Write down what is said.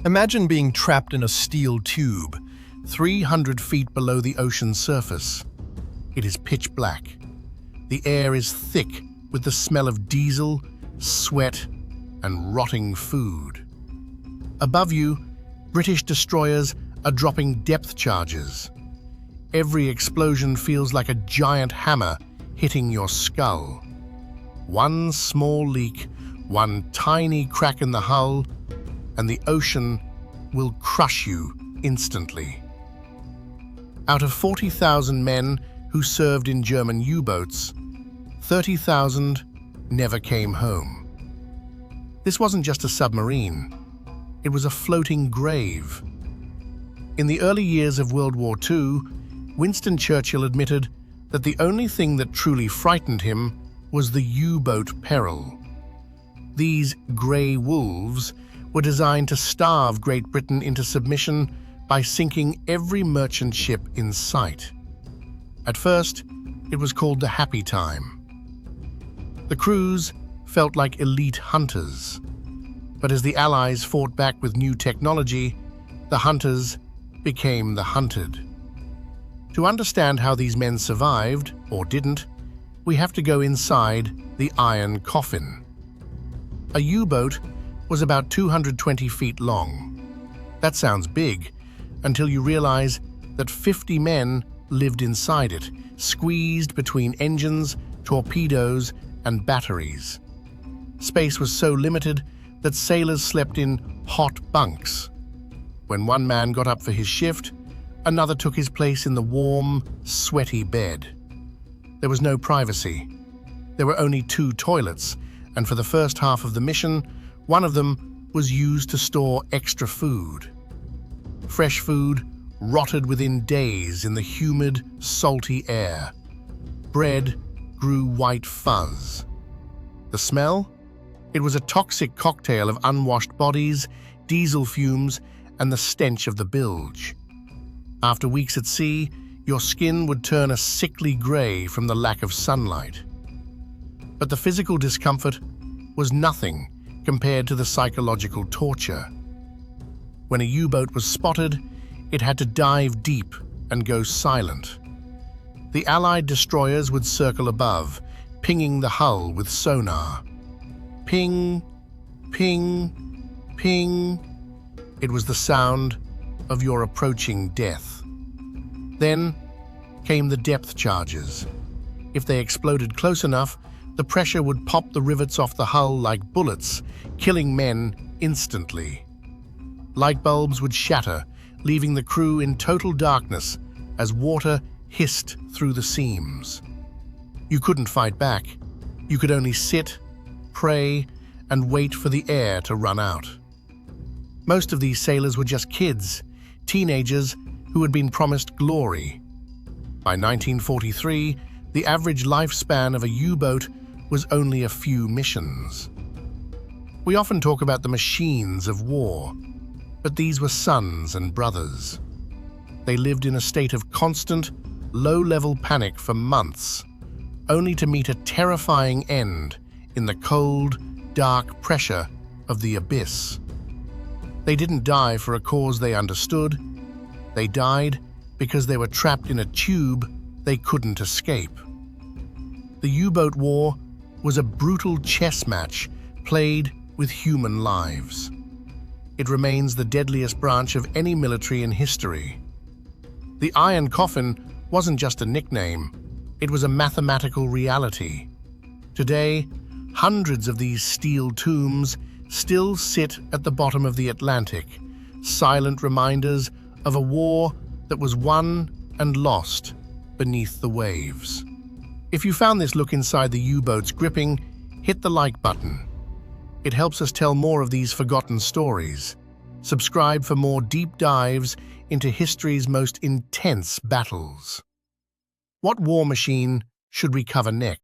Imagine being trapped in a steel tube, 300 feet below the ocean's surface. It is pitch black. The air is thick with the smell of diesel, sweat, and rotting food. Above you, British destroyers are dropping depth charges. Every explosion feels like a giant hammer hitting your skull. One small leak, one tiny crack in the hull, and the ocean will crush you instantly. Out of 40,000 men who served in German U-boats, 30,000 never came home. This wasn't just a submarine, it was a floating grave. In the early years of World War II, Winston Churchill admitted that the only thing that truly frightened him was the U-boat peril. These grey wolves were designed to starve Great Britain into submission by sinking every merchant ship in sight. At first, it was called the Happy Time. The crews felt like elite hunters. But as the Allies fought back with new technology, the hunters became the hunted. To understand how these men survived, or didn't, we have to go inside the Iron Coffin. A U-boat was about 220 feet long. That sounds big, until you realize that 50 men lived inside it, squeezed between engines, torpedoes, and batteries. Space was so limited that sailors slept in hot bunks. When one man got up for his shift, another took his place in the warm, sweaty bed. There was no privacy. There were only 2 toilets, and for the first half of the mission, one of them was used to store extra food. Fresh food rotted within days in the humid, salty air. Bread grew white fuzz. The smell? It was a toxic cocktail of unwashed bodies, diesel fumes, and the stench of the bilge. After weeks at sea, your skin would turn a sickly grey from the lack of sunlight. But the physical discomfort was nothing compared to the psychological torture. When a U-boat was spotted, it had to dive deep and go silent. The Allied destroyers would circle above, pinging the hull with sonar. Ping, ping, ping. It was the sound of your approaching death. Then came the depth charges. If they exploded close enough, the pressure would pop the rivets off the hull like bullets, killing men instantly. Light bulbs would shatter, leaving the crew in total darkness as water hissed through the seams. You couldn't fight back. You could only sit, pray, and wait for the air to run out. Most of these sailors were just kids, teenagers who had been promised glory. By 1943, the average lifespan of a U-boat was only a few missions. We often talk about the machines of war, but these were sons and brothers. They lived in a state of constant, low-level panic for months, only to meet a terrifying end in the cold, dark pressure of the abyss. They didn't die for a cause they understood. They died because they were trapped in a tube they couldn't escape. The U-boat war was a brutal chess match played with human lives. It remains the deadliest branch of any military in history. The Iron Coffin wasn't just a nickname, it was a mathematical reality. Today, hundreds of these steel tombs still sit at the bottom of the Atlantic, silent reminders of a war that was won and lost beneath the waves. If you found this look inside the U-boats gripping, hit the like button. It helps us tell more of these forgotten stories. Subscribe for more deep dives into history's most intense battles. What war machine should we cover next?